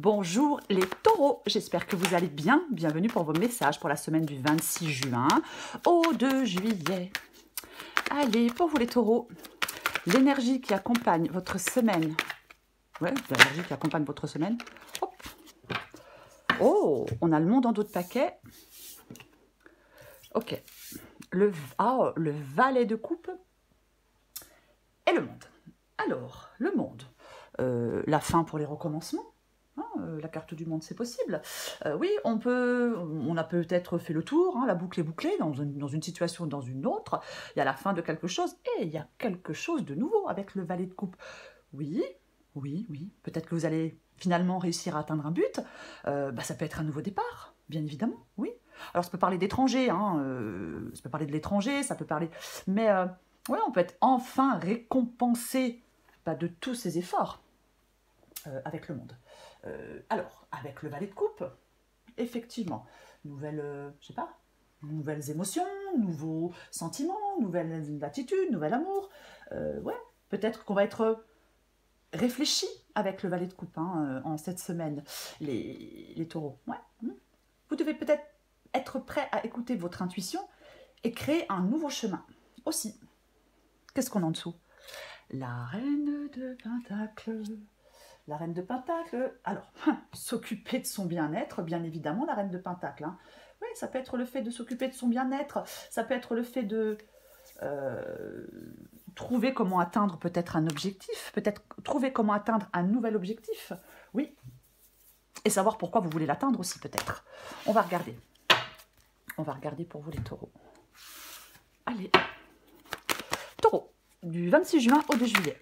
Bonjour les taureaux, j'espère que vous allez bien. Bienvenue pour vos messages pour la semaine du 26 juin au 2 juillet. Allez, pour vous les taureaux, l'énergie qui accompagne votre semaine. Ouais, l'énergie qui accompagne votre semaine. Hop. Oh, on a le monde en dos de paquet. Ok. Le valet de coupe et le monde. Alors, le monde. La fin pour les recommencements. La carte du monde, c'est possible. Oui, on a peut-être fait le tour, la boucle est bouclée dans une situation ou dans une autre. Il y a la fin de quelque chose et il y a quelque chose de nouveau avec le valet de coupe. Oui, oui, oui. Peut-être que vous allez finalement réussir à atteindre un but. Ça peut être un nouveau départ, bien évidemment, oui. Alors, ça peut parler d'étranger, ça peut parler de l'étranger, ça peut parler... Mais, ouais, on peut être enfin récompensé de tous ces efforts avec le monde. Alors, avec le valet de coupe, effectivement, nouvelles émotions, nouveaux sentiments, nouvelles attitudes, nouvel amour. Ouais, peut-être qu'on va être réfléchi avec le valet de coupe en cette semaine, les taureaux. Ouais. Vous devez peut-être être prêt à écouter votre intuition et créer un nouveau chemin aussi. Qu'est-ce qu'on a en dessous? La reine de Pentacle. La reine de Pentacle, alors, s'occuper de son bien-être, bien évidemment, la reine de Pentacle. Oui, ça peut être le fait de s'occuper de son bien-être, ça peut être le fait de trouver comment atteindre peut-être un objectif, peut-être trouver comment atteindre un nouvel objectif, oui, et savoir pourquoi vous voulez l'atteindre aussi, peut-être. On va regarder pour vous les taureaux. Allez, taureau, du 26 juin au 2 juillet.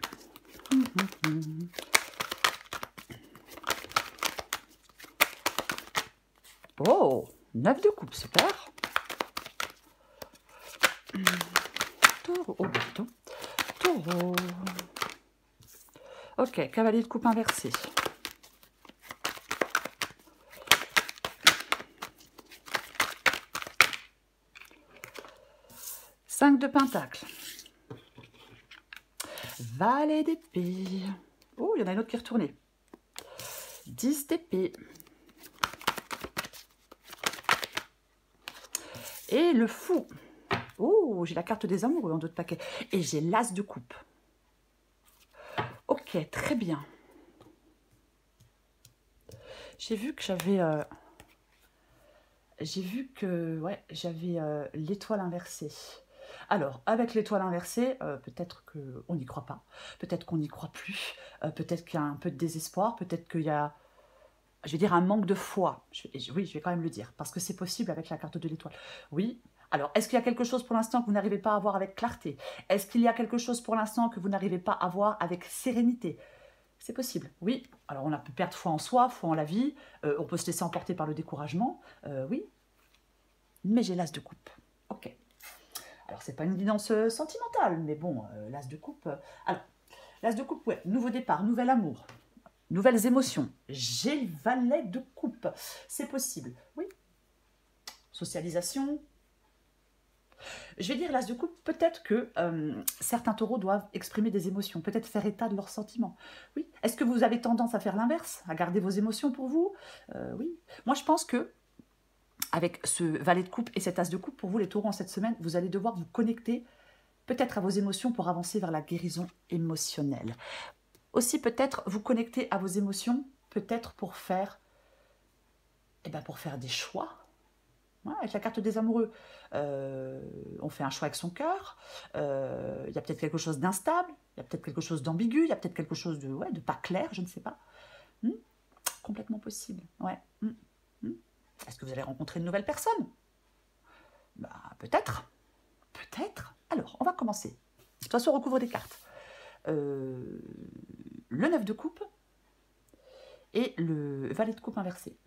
Oh, 9 de coupe, super. Taureau, oh, plutôt. Taureau. Ok, cavalier de coupe inversé. Cinq de pentacle. Valet d'épée. Oh, il y en a une autre qui est retournée. 10 d'épée. Et le fou. Oh, j'ai la carte des amoureux en dos de paquet. Et j'ai l'as de coupe. Ok, très bien. J'ai vu que j'avais... j'avais l'étoile inversée. Alors, avec l'étoile inversée, peut-être qu'on n'y croit pas. Peut-être qu'on n'y croit plus. Peut-être qu'il y a un peu de désespoir. Peut-être qu'il y a... Je vais dire un manque de foi. Oui, je vais quand même le dire, parce que c'est possible avec la carte de l'étoile. Oui. Alors, est-ce qu'il y a quelque chose pour l'instant que vous n'arrivez pas à voir avec clarté? Est-ce qu'il y a quelque chose pour l'instant que vous n'arrivez pas à voir avec sérénité? C'est possible, oui. Alors, on a pu perdre foi en soi, foi en la vie. On peut se laisser emporter par le découragement. Oui. Mais j'ai l'as de coupe. Ok. Alors, c'est pas une guidance sentimentale, mais bon, l'as de coupe... alors, l'as de coupe, ouais, nouveau départ, nouvel amour. Nouvelles émotions. J'ai le valet de coupe. C'est possible. Oui. Socialisation. Je vais dire l'as de coupe. Peut-être que certains taureaux doivent exprimer des émotions. Peut-être faire état de leurs sentiments. Oui. Est-ce que vous avez tendance à faire l'inverse? À garder vos émotions pour vous? Oui. Moi, je pense que avec ce valet de coupe et cet as de coupe, pour vous les taureaux en cette semaine, vous allez devoir vous connecter peut-être à vos émotions pour avancer vers la guérison émotionnelle. Aussi peut-être vous connecter à vos émotions, peut-être pour faire, des choix. Ouais, avec la carte des amoureux, on fait un choix avec son cœur, il y a peut-être quelque chose d'instable, il y a peut-être quelque chose d'ambigu, il y a peut-être quelque chose de pas clair, je ne sais pas. Complètement possible, ouais. Est-ce que vous allez rencontrer une nouvelle personne? Peut-être, peut-être. Alors, on va commencer. De toute façon, on recouvre des cartes. Le 9 de coupe et le valet de coupe inversé.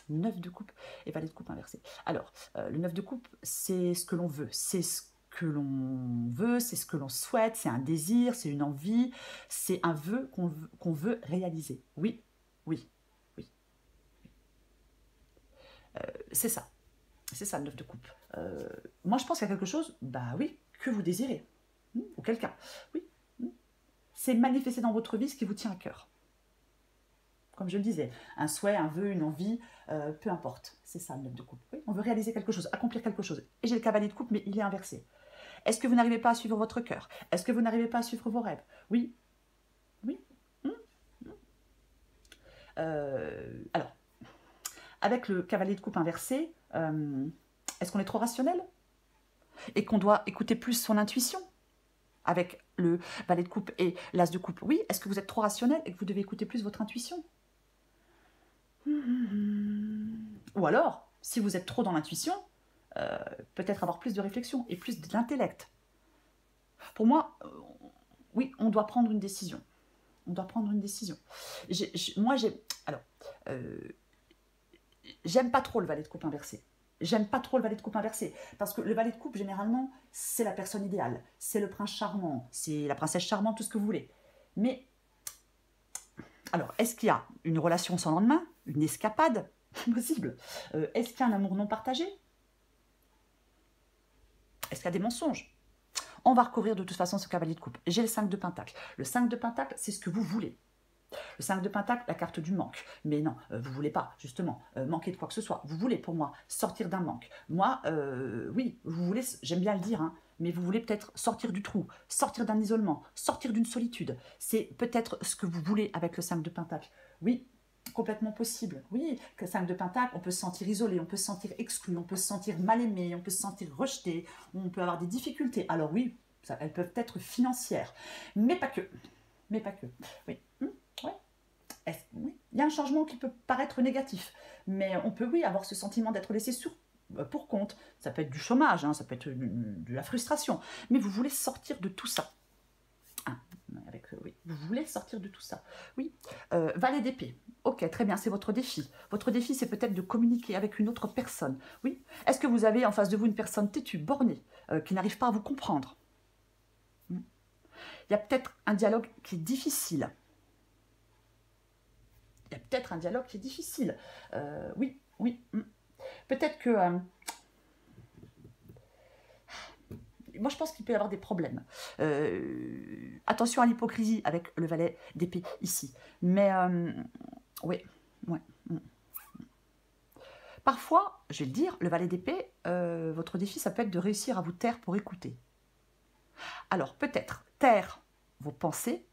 9 de coupe et valet de coupe inversé. Alors, le 9 de coupe, c'est ce que l'on veut. C'est ce que l'on veut, c'est ce que l'on souhaite, c'est un désir, c'est une envie, c'est un vœu qu'on veut réaliser. Oui, oui, oui. C'est ça. C'est ça, le 9 de coupe. Moi, je pense qu'il y a quelque chose, oui, que vous désirez. Ou quelqu'un. Oui. C'est manifester dans votre vie ce qui vous tient à cœur. comme je le disais, un souhait, un vœu, une envie, peu importe. C'est ça le 9 de coupe. Oui, on veut réaliser quelque chose, accomplir quelque chose. Et j'ai le cavalier de coupe, mais il est inversé. Est-ce que vous n'arrivez pas à suivre votre cœur? Est-ce que vous n'arrivez pas à suivre vos rêves? Oui. Oui. Alors, avec le cavalier de coupe inversé, est-ce qu'on est trop rationnel? Et qu'on doit écouter plus son intuition? Avec le valet de coupe et l'as de coupe, oui. Est-ce que vous êtes trop rationnel et que vous devez écouter plus votre intuition? Ou alors, si vous êtes trop dans l'intuition, peut-être avoir plus de réflexion et plus d'intellect. Pour moi, oui, on doit prendre une décision. On doit prendre une décision. Alors, j'aime pas trop le valet de coupe inversé. J'aime pas trop le valet de coupe inversé, parce que le valet de coupe, généralement, c'est la personne idéale, c'est le prince charmant, c'est la princesse charmante, tout ce que vous voulez. Mais, alors, est-ce qu'il y a une relation sans lendemain, une escapade possible? Est-ce qu'il y a un amour non partagé? Est-ce qu'il y a des mensonges? On va recouvrir de toute façon ce cavalier de coupe. J'ai le 5 de pentacle. Le 5 de pentacle, c'est ce que vous voulez. Le 5 de pentacle, la carte du manque. Mais non, vous ne voulez pas, justement, manquer de quoi que ce soit. Vous voulez, pour moi, sortir d'un manque. Moi, oui, vous voulez, j'aime bien le dire, hein, mais vous voulez peut-être sortir du trou, sortir d'un isolement, sortir d'une solitude. C'est peut-être ce que vous voulez avec le 5 de pentacle. Oui, complètement possible. Oui, que le 5 de pentacle, on peut se sentir isolé, on peut se sentir exclu, on peut se sentir mal aimé, on peut se sentir rejeté, on peut avoir des difficultés. Alors oui, elles peuvent être financières, mais pas que. Mais pas que. Oui. Oui, il y a un changement qui peut paraître négatif, mais on peut, oui, avoir ce sentiment d'être laissé pour compte. Ça peut être du chômage, hein, ça peut être de la frustration, mais vous voulez sortir de tout ça. Ah, oui, vous voulez sortir de tout ça. Oui, valet d'épée. Ok, très bien, c'est votre défi. Votre défi, c'est peut-être de communiquer avec une autre personne. Oui. Est-ce que vous avez en face de vous une personne têtue, bornée, qui n'arrive pas à vous comprendre? Il y a peut-être un dialogue qui est difficile. Il y a peut-être un dialogue qui est difficile. Oui. Peut-être que... moi, je pense qu'il peut y avoir des problèmes. Attention à l'hypocrisie avec le valet d'épée ici. Mais, oui. Parfois, je vais le dire, le valet d'épée, votre défi, ça peut être de réussir à vous taire pour écouter. Alors, peut-être taire vos pensées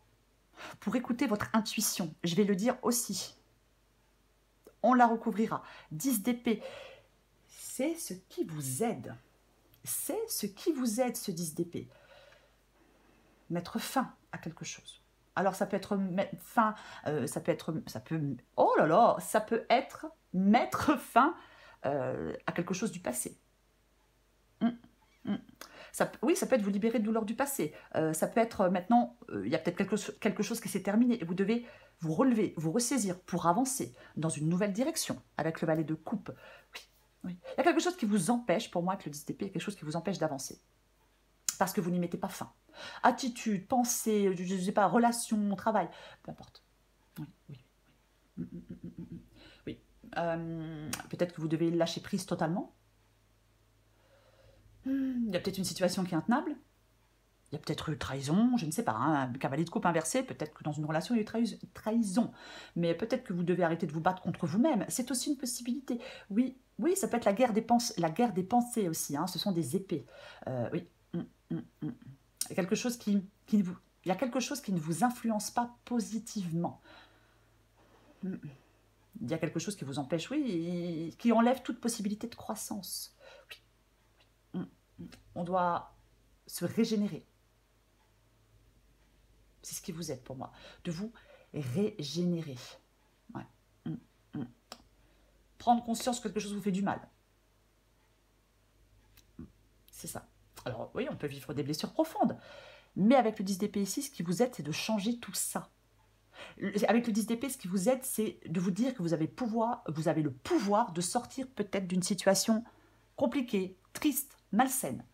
pour écouter votre intuition. Je vais le dire aussi. On la recouvrira. 10 d'épée. C'est ce qui vous aide. C'est ce qui vous aide, ce 10 d'épée. Mettre fin à quelque chose. Alors, ça peut être mettre fin, ça peut être mettre fin à quelque chose du passé. Oui, ça peut être vous libérer de douleurs du passé. Ça peut être maintenant, il y a peut-être quelque chose qui s'est terminé et vous devez vous relever, vous ressaisir pour avancer dans une nouvelle direction avec le valet de coupe. Oui. Il y a quelque chose qui vous empêche, pour moi, avec le 10 d'épée, il y a quelque chose qui vous empêche d'avancer. Parce que vous n'y mettez pas fin. Attitude, pensée, je ne sais pas, relation, travail, peu importe. Oui. Peut-être que vous devez lâcher prise totalement. Il y a peut-être une situation qui est intenable. Il y a peut-être eu trahison, je ne sais pas, hein, un cavalier de coupe inversé, peut-être que dans une relation il y a eu trahison. Mais peut-être que vous devez arrêter de vous battre contre vous-même. C'est aussi une possibilité. Oui, ça peut être la guerre des pensées aussi, hein, ce sont des épées. Oui. Il y a quelque chose qui ne vous influence pas positivement. Il y a quelque chose qui vous empêche, oui, qui enlève toute possibilité de croissance. Oui. On doit se régénérer. C'est ce qui vous aide pour moi, de vous régénérer. Ouais. Prendre conscience que quelque chose vous fait du mal. C'est ça. Alors oui, on peut vivre des blessures profondes, mais avec le 10 d'épée ici, ce qui vous aide, c'est de changer tout ça. Avec le 10 d'épée, ce qui vous aide, c'est de vous dire que vous avez le pouvoir de sortir peut-être d'une situation compliquée, triste, malsaine.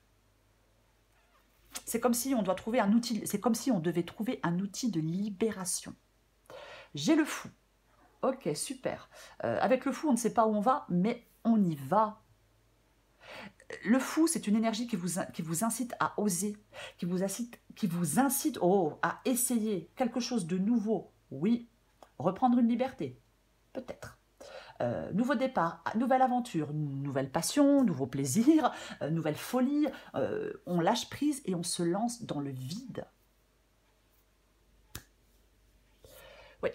C'est comme si on doit trouver un outil, c'est comme si on devait trouver un outil de libération. J'ai le fou. Ok, super. Avec le fou, on ne sait pas où on va, mais on y va. Le fou, c'est une énergie qui vous incite à oser, qui vous incite à essayer quelque chose de nouveau. Oui, reprendre une liberté, peut-être. Nouveau départ, nouvelle aventure, nouvelle passion, nouveau plaisir, nouvelle folie. On lâche prise et on se lance dans le vide. Oui.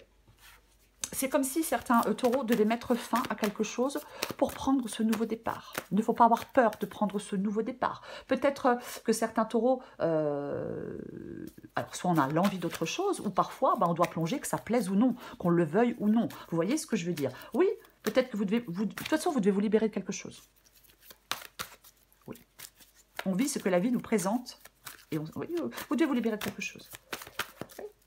C'est comme si certains taureaux devaient mettre fin à quelque chose pour prendre ce nouveau départ. Il ne faut pas avoir peur de prendre ce nouveau départ. Peut-être que certains taureaux, alors soit on a l'envie d'autre chose, ou parfois on doit plonger, que ça plaise ou non, qu'on le veuille ou non. Vous voyez ce que je veux dire? Oui, peut-être que de toute façon, vous devez vous libérer de quelque chose. Oui. On vit ce que la vie nous présente, et oui, vous devez vous libérer de quelque chose.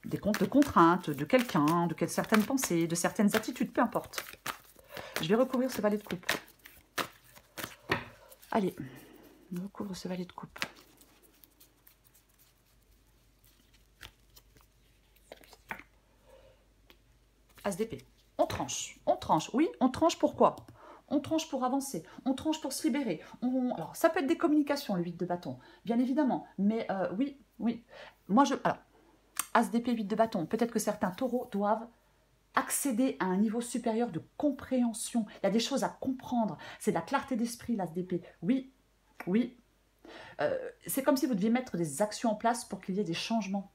De contraintes, de quelqu'un, de certaines pensées, de certaines attitudes, peu importe. Je vais recouvrir ce valet de coupe. Allez, on recouvre ce valet de coupe. As d'épée. On tranche, oui, on tranche pourquoi? On tranche pour avancer, on tranche pour se libérer. Alors, ça peut être des communications, le 8 de bâton, bien évidemment, mais oui, oui. Moi, alors, As d'épée, 8 de bâton, peut-être que certains taureaux doivent accéder à un niveau supérieur de compréhension. Il y a des choses à comprendre, c'est de la clarté d'esprit, l'As d'épée. Oui, oui. C'est comme si vous deviez mettre des actions en place pour qu'il y ait des changements.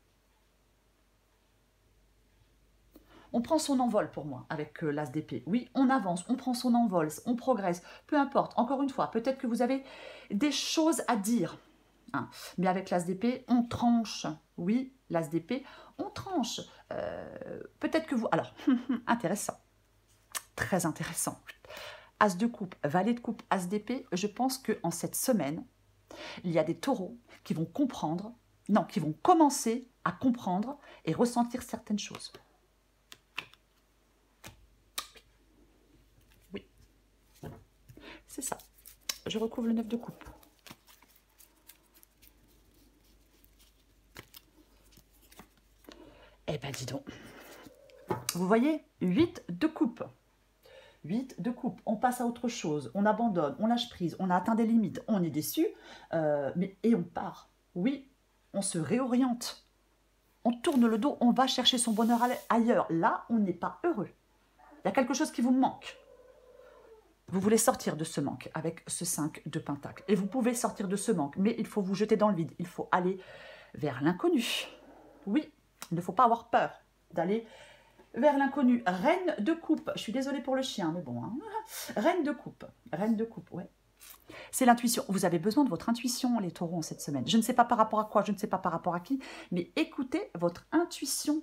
On prend son envol pour moi avec l'As d'épée. Oui, on avance, on prend son envol, on progresse, peu importe. Encore une fois, peut-être que vous avez des choses à dire. Hein. Mais avec l'As d'épée, on tranche. Oui, l'As d'épée, on tranche. Peut-être que vous... Alors, intéressant. Très intéressant. As de coupe, valet de coupe, As d'épée. Je pense qu'en cette semaine, il y a des taureaux qui vont comprendre, non, qui vont commencer à comprendre et ressentir certaines choses. C'est ça. Je recouvre le 9 de coupe. Eh ben, dis donc. Vous voyez, 8 de coupe. 8 de coupe. On passe à autre chose. On abandonne, on lâche prise, on a atteint des limites, on est déçu, et on part. Oui, on se réoriente. On tourne le dos, on va chercher son bonheur ailleurs. Là, on n'est pas heureux. Il y a quelque chose qui vous manque. Vous voulez sortir de ce manque avec ce 5 de pentacle. Et vous pouvez sortir de ce manque, mais il faut vous jeter dans le vide. Il faut aller vers l'inconnu. Oui, il ne faut pas avoir peur d'aller vers l'inconnu. Reine de coupe. Je suis désolée pour le chien, mais bon. Hein. Reine de coupe. Reine de coupe, ouais. C'est l'intuition. Vous avez besoin de votre intuition, les taureaux, en cette semaine. Je ne sais pas par rapport à quoi, je ne sais pas par rapport à qui, mais écoutez votre intuition.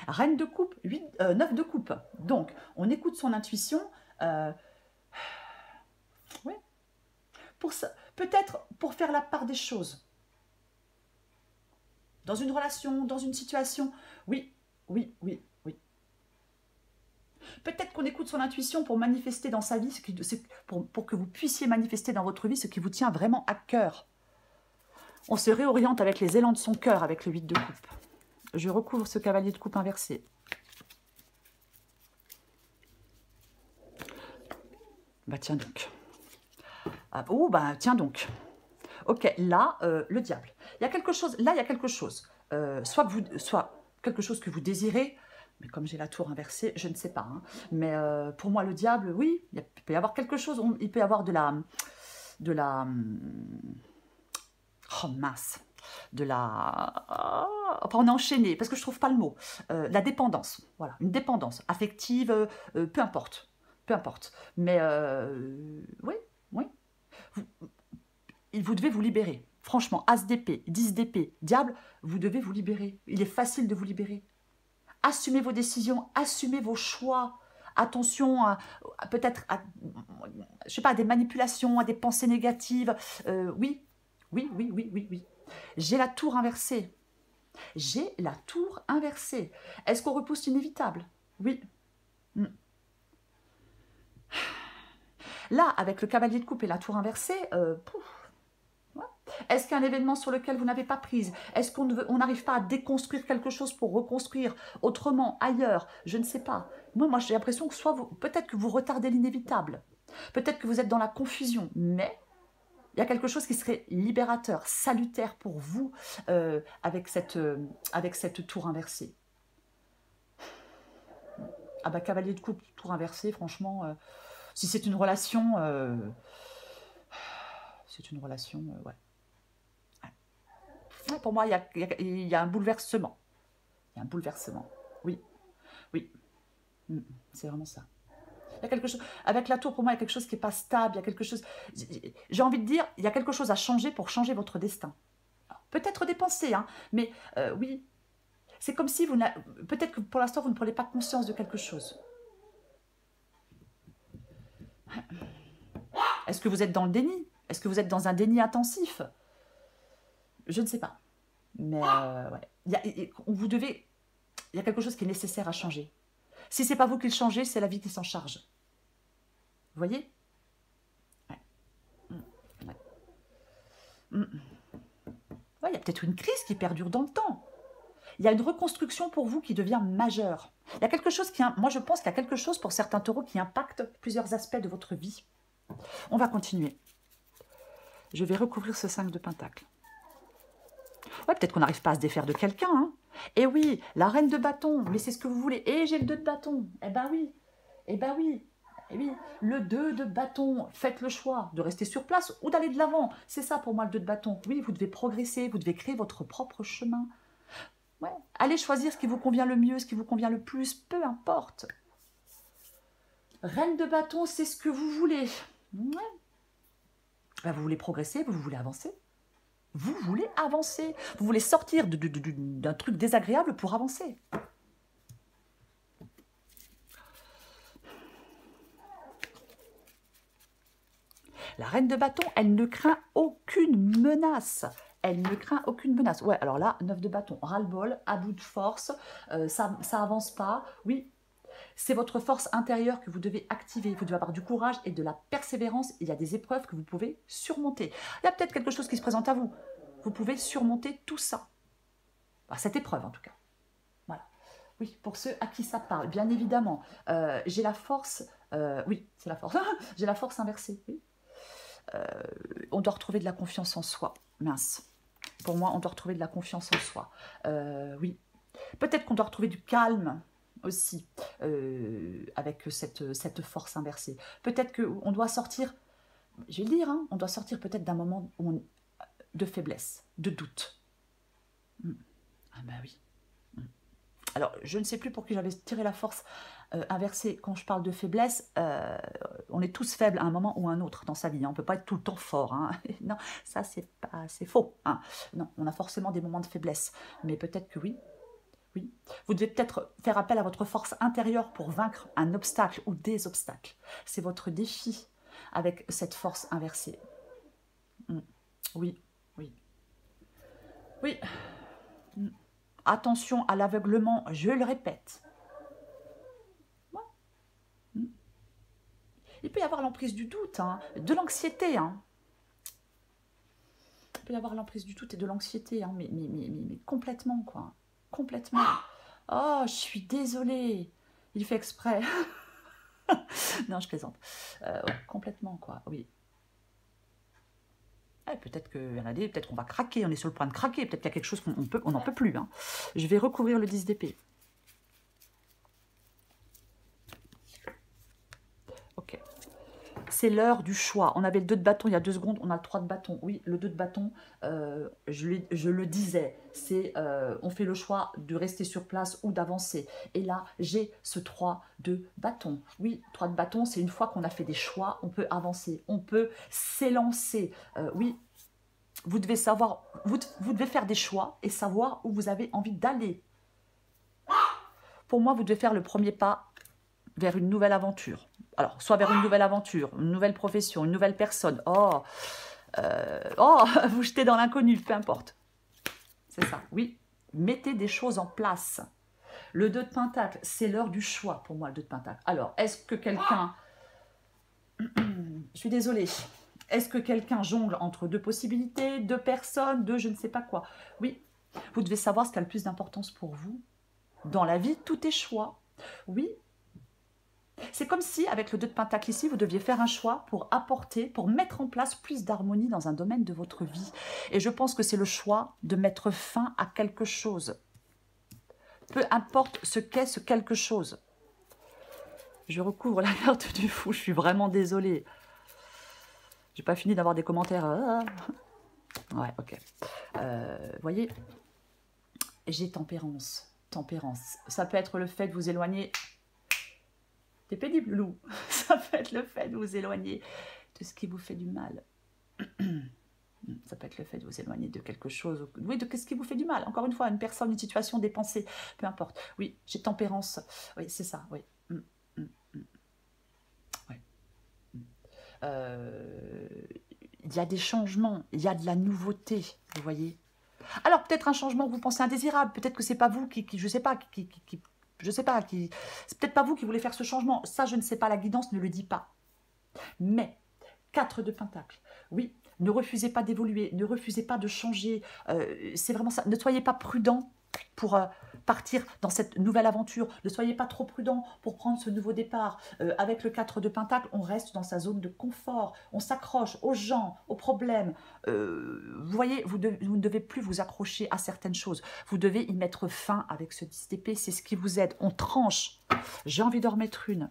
Reine de coupe, 9 de coupe. Donc, on écoute son intuition. Oui. Peut-être pour faire la part des choses. Dans une relation, dans une situation. Oui, oui, oui, oui. Peut-être qu'on écoute son intuition pour manifester dans sa vie, pour que vous puissiez manifester dans votre vie ce qui vous tient vraiment à cœur. On se réoriente avec les élans de son cœur avec le 8 de coupe. Je recouvre ce cavalier de coupe inversé. Bah tiens donc. Ah, oh bah tiens donc. Ok, là, le diable. Il y a quelque chose, là il y a quelque chose. Soit quelque chose que vous désirez, mais comme j'ai la tour inversée, je ne sais pas. Hein. Mais pour moi, le diable, oui, il peut y avoir quelque chose. Il peut y avoir de la oh mince. Enfin, on est enchaîné, parce que je ne trouve pas le mot. La dépendance, voilà, une dépendance affective, peu importe. Peu importe. Mais oui, oui. Vous devez vous libérer. Franchement, As d'épée, 10 d'épée, diable, vous devez vous libérer. Il est facile de vous libérer. Assumez vos décisions, assumez vos choix. Attention peut-être je sais pas, à des manipulations, à des pensées négatives. Oui, oui, oui, oui, oui, oui. J'ai la tour inversée. J'ai la tour inversée. Est-ce qu'on repousse l'inévitable? Oui. Là, avec le cavalier de coupe et la tour inversée, est-ce qu'il y a un événement sur lequel vous n'avez pas prise? Est-ce qu'on n'arrive pas à déconstruire quelque chose pour reconstruire autrement, ailleurs? Je ne sais pas. Moi j'ai l'impression que peut-être que vous retardez l'inévitable. Peut-être que vous êtes dans la confusion, mais il y a quelque chose qui serait libérateur, salutaire pour vous avec cette tour inversée. Ah bah, cavalier de coupe, tour inversé, franchement, si c'est une relation, ouais. Ouais, pour moi, il y a un bouleversement. Il y a un bouleversement. Oui, oui, c'est vraiment ça. Il y a quelque chose, avec la tour, pour moi, il y a quelque chose qui n'est pas stable, il y a quelque chose, j'ai envie de dire, il y a quelque chose à changer pour changer votre destin. Peut-être des pensées, hein, mais oui, c'est comme si vous, peut-être que pour l'instant, vous ne prenez pas conscience de quelque chose. Est-ce que vous êtes dans le déni? Est-ce que vous êtes dans un déni intensif? Je ne sais pas. Mais ouais. Il y a quelque chose qui est nécessaire à changer. Si ce n'est pas vous qui le changez, c'est la vie qui s'en charge. Vous voyez? Ouais. Ouais. Ouais, il y a peut-être une crise qui perdure dans le temps. Il y a une reconstruction pour vous qui devient majeure. Il y a quelque chose moi je pense qu'il y a quelque chose pour certains taureaux qui impacte plusieurs aspects de votre vie. On va continuer. Je vais recouvrir ce 5 de Pentacle. Ouais, peut-être qu'on n'arrive pas à se défaire de quelqu'un. Hein. Et oui, la reine de bâton, mais c'est ce que vous voulez. Et j'ai le 2 de bâton. Eh ben oui. Eh ben oui. Eh oui, le 2 de bâton, faites le choix de rester sur place ou d'aller de l'avant. C'est ça pour moi le 2 de bâton. Oui, vous devez progresser, vous devez créer votre propre chemin. Ouais. Allez choisir ce qui vous convient le mieux, ce qui vous convient le plus, peu importe. Reine de bâton, c'est ce que vous voulez. Ouais. Ben, vous voulez progresser, vous voulez avancer. Vous voulez avancer. Vous voulez sortir d'un truc désagréable pour avancer. La reine de bâton, elle ne craint aucune menace. Elle ne craint aucune menace. Ouais, alors là, 9 de bâton, ras-le-bol, à bout de force, ça avance pas. Oui, c'est votre force intérieure que vous devez activer. Vous devez avoir du courage et de la persévérance. Il y a des épreuves que vous pouvez surmonter. Il y a peut-être quelque chose qui se présente à vous. Vous pouvez surmonter tout ça. Enfin, cette épreuve, en tout cas. Voilà. Oui, pour ceux à qui ça parle, bien évidemment. J'ai la force... oui, c'est la force. J'ai la force inversée, oui. On doit retrouver de la confiance en soi. Mince. Pour moi, on doit retrouver de la confiance en soi. Oui. Peut-être qu'on doit retrouver du calme aussi avec cette force inversée. Peut-être qu'on doit sortir, je vais le dire, hein, on doit sortir peut-être d'un moment de faiblesse, de doute. Ah ben oui. Alors, je ne sais plus pour qui j'avais tiré la force inversée. Quand je parle de faiblesse, on est tous faibles à un moment ou à un autre dans sa vie. Hein. On ne peut pas être tout le temps fort. Hein. Non, ça, c'est faux. Hein. Non, on a forcément des moments de faiblesse. Mais peut-être que oui. Oui. Vous devez peut-être faire appel à votre force intérieure pour vaincre un obstacle ou des obstacles. C'est votre défi avec cette force inversée. Oui, oui. Oui. Attention à l'aveuglement, je le répète. Ouais. Il peut y avoir l'emprise du doute, hein, de l'anxiété. Hein. Il peut y avoir l'emprise du doute et de l'anxiété, hein, mais complètement, quoi. Complètement. Oh, je suis désolée. Il fait exprès. Non, je plaisante. Ouais, complètement, quoi, oui. Peut-être qu'il y en a des, peut-être qu'on va craquer, on est sur le point de craquer, peut-être qu'il y a quelque chose qu'on n'en peut plus. Hein. Je vais recouvrir le 10 d'épée. Ok. C'est l'heure du choix. On avait le 2 de bâton il y a 2 secondes, on a le 3 de bâton. Oui, le 2 de bâton, je le disais, c'est on fait le choix de rester sur place ou d'avancer. Et là, j'ai ce 3 de bâton. Oui, 3 de bâton, c'est une fois qu'on a fait des choix, on peut avancer, on peut s'élancer. Oui, vous devez savoir, vous devez faire des choix et savoir où vous avez envie d'aller. Pour moi, vous devez faire le premier pas vers une nouvelle aventure. Alors, soit vers une nouvelle aventure, une nouvelle profession, une nouvelle personne. Oh, vous jetez dans l'inconnu, peu importe. C'est ça, oui. Mettez des choses en place. Le 2 de Pentacle, c'est l'heure du choix pour moi, le 2 de Pentacle. Alors, est-ce que quelqu'un... Je suis désolée. Est-ce que quelqu'un jongle entre 2 possibilités, 2 personnes, 2 je ne sais pas quoi? Oui, vous devez savoir ce qui a le plus d'importance pour vous. Dans la vie, tout est choix. Oui. C'est comme si, avec le 2 de Pentacle ici, vous deviez faire un choix pour apporter, pour mettre en place plus d'harmonie dans un domaine de votre vie. Et je pense que c'est le choix de mettre fin à quelque chose. Peu importe ce qu'est ce quelque chose. Je recouvre la carte du fou. Je suis vraiment désolée. J'ai pas fini d'avoir des commentaires. Ouais, ok. Voyez, j'ai tempérance. Tempérance. Ça peut être le fait de vous éloigner. T'es pénible, loup. Ça peut être le fait de vous éloigner de ce qui vous fait du mal. Ça peut être le fait de vous éloigner de quelque chose. Oui, de ce qui vous fait du mal. Encore une fois, une personne, une situation, des pensées, peu importe. Oui, j'ai tempérance. Oui, c'est ça, oui. Ouais. Il y a des changements, il y a de la nouveauté, vous voyez. Alors, peut-être un changement que vous pensez indésirable. Peut-être que c'est pas vous qui je sais pas, je sais pas, c'est peut-être pas vous qui voulez faire ce changement. Ça, je ne sais pas, la guidance ne le dit pas. Mais, 4 de Pentacle, oui, ne refusez pas d'évoluer, ne refusez pas de changer. C'est vraiment ça. Ne soyez pas prudent pour partir dans cette nouvelle aventure. Ne soyez pas trop prudent pour prendre ce nouveau départ. Avec le 4 de Pentacle, on reste dans sa zone de confort. On s'accroche aux gens, aux problèmes. Vous voyez, vous ne devez plus vous accrocher à certaines choses. Vous devez y mettre fin avec ce 10 d'épée. C'est ce qui vous aide. On tranche. J'ai envie d'en remettre une.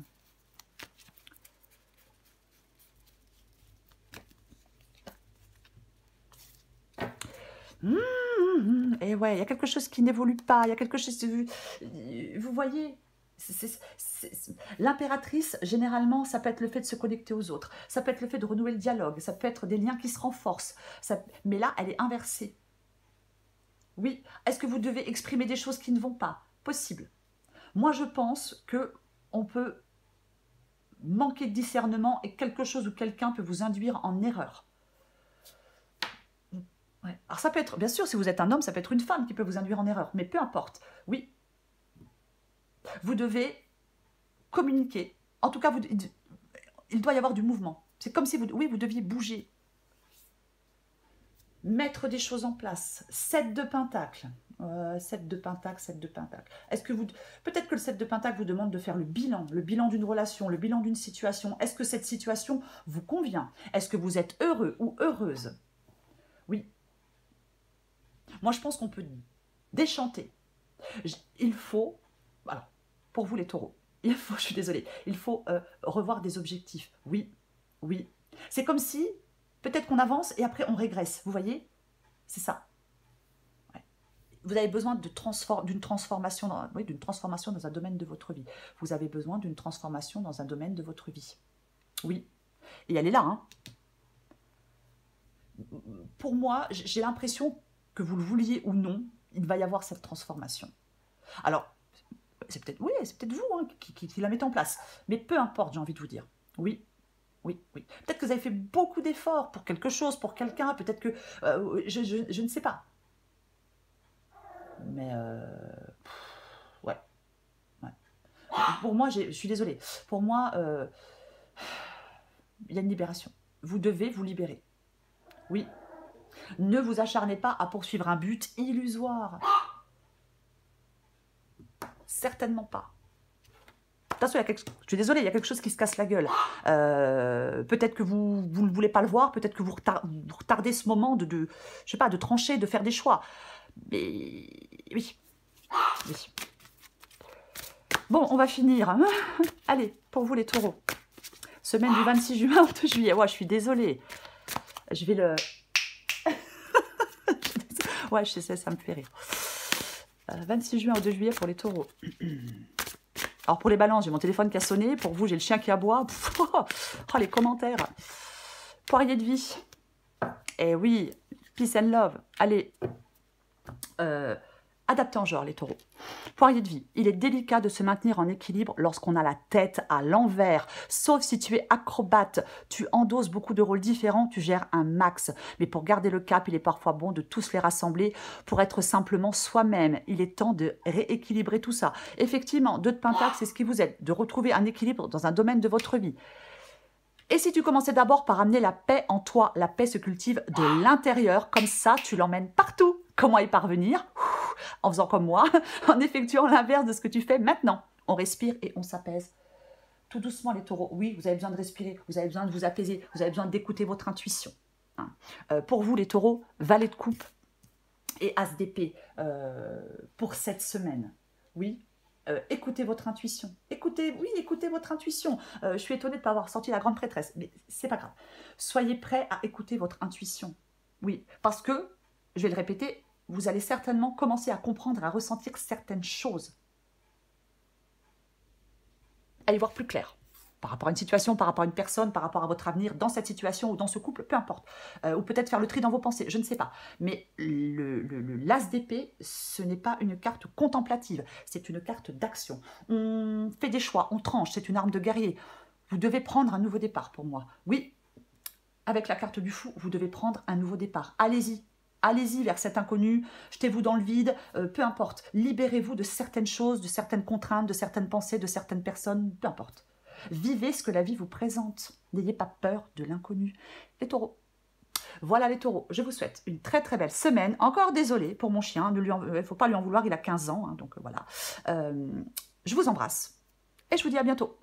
Et ouais, il y a quelque chose qui n'évolue pas, il y a quelque chose... Vous voyez, l'impératrice, généralement, ça peut être le fait de se connecter aux autres, ça peut être le fait de renouer le dialogue, ça peut être des liens qui se renforcent, mais là, elle est inversée. Oui, est-ce que vous devez exprimer des choses qui ne vont pas? Possible. Moi, je pense que on peut manquer de discernement et quelque chose ou quelqu'un peut vous induire en erreur. Ouais. Alors ça peut être, bien sûr, si vous êtes un homme, ça peut être une femme qui peut vous induire en erreur, mais peu importe. Oui, vous devez communiquer. En tout cas, il doit y avoir du mouvement. C'est comme si vous deviez bouger. Mettre des choses en place. 7 de Pentacle. 7 de Pentacle, 7 de Pentacle. Est-ce que vous... Peut-être que le 7 de Pentacle vous demande de faire le bilan d'une relation, le bilan d'une situation. Est-ce que cette situation vous convient? Est-ce que vous êtes heureux ou heureuse? Oui. Moi, je pense qu'on peut déchanter. Il faut, alors, pour vous les taureaux, il faut, je suis désolée, il faut revoir des objectifs. Oui, oui. C'est comme si, peut-être qu'on avance et après on régresse. Vous voyez? C'est ça. Ouais. Vous avez besoin d'une transformation, d'une transformation dans un domaine de votre vie. Vous avez besoin d'une transformation dans un domaine de votre vie. Oui. Et elle est là, hein. Pour moi, j'ai l'impression que vous le vouliez ou non, il va y avoir cette transformation. Alors, c'est peut-être vous hein, qui la mettez en place. Mais peu importe, j'ai envie de vous dire. Oui, oui, oui. Peut-être que vous avez fait beaucoup d'efforts pour quelque chose, pour quelqu'un. Peut-être que... je ne sais pas. Mais... ouais. Ouais. Pour moi, je suis désolée. Pour moi, il y a une libération. Vous devez vous libérer. Oui. Ne vous acharnez pas à poursuivre un but illusoire. Certainement pas. Attention, je suis désolée, il y a quelque chose qui se casse la gueule. Peut-être que vous ne voulez pas le voir, peut-être que vous retardez ce moment je sais pas, de trancher, de faire des choix. Mais oui. Oui. Bon, on va finir. Hein. Allez, pour vous les taureaux. Semaine du 26 juin au 2 juillet. Ouais, je suis désolée. Je vais le... ouais, je sais, ça me fait rire. 26 juin au 2 juillet pour les taureaux. Alors pour les balances, j'ai mon téléphone qui a sonné. Pour vous, j'ai le chien qui aboie. Oh, les commentaires. Poirier de vie. Eh oui, peace and love. Allez, adapté en genre, les taureaux. Poirier de vie. Il est délicat de se maintenir en équilibre lorsqu'on a la tête à l'envers. Sauf si tu es acrobate, tu endosses beaucoup de rôles différents, tu gères un max. Mais pour garder le cap, il est parfois bon de tous les rassembler pour être simplement soi-même. Il est temps de rééquilibrer tout ça. Effectivement, 2 de Pentacle, c'est ce qui vous aide, de retrouver un équilibre dans un domaine de votre vie. Et si tu commençais d'abord par amener la paix en toi, la paix se cultive de l'intérieur, comme ça tu l'emmènes partout. Comment y parvenir? En faisant comme moi, en effectuant l'inverse de ce que tu fais maintenant. On respire et on s'apaise. Tout doucement les taureaux. Oui, vous avez besoin de respirer, vous avez besoin de vous apaiser, vous avez besoin d'écouter votre intuition. Hein. Pour vous les taureaux, valet de coupe et as d'épée pour cette semaine. Oui, Écoutez votre intuition. Écoutez votre intuition. Je suis étonnée de ne pas avoir sorti la grande prêtresse, mais c'est pas grave. Soyez prêts à écouter votre intuition. Oui, parce que, je vais le répéter, vous allez certainement commencer à comprendre, à ressentir certaines choses. À y voir plus clair. Par rapport à une situation, par rapport à une personne, par rapport à votre avenir, dans cette situation ou dans ce couple, peu importe. Ou peut-être faire le tri dans vos pensées, je ne sais pas. Mais l'as d'épée, ce n'est pas une carte contemplative, c'est une carte d'action. On fait des choix, on tranche, c'est une arme de guerrier. Vous devez prendre un nouveau départ pour moi. Oui, avec la carte du fou, vous devez prendre un nouveau départ. Allez-y. Allez-y vers cet inconnu, jetez-vous dans le vide, peu importe. Libérez-vous de certaines choses, de certaines contraintes, de certaines pensées, de certaines personnes, peu importe. Vivez ce que la vie vous présente. N'ayez pas peur de l'inconnu. Les taureaux. Voilà les taureaux. Je vous souhaite une très très belle semaine. Encore désolée pour mon chien. Il ne faut pas lui en vouloir, il a 15 ans. Donc voilà. Je vous embrasse. Et je vous dis à bientôt.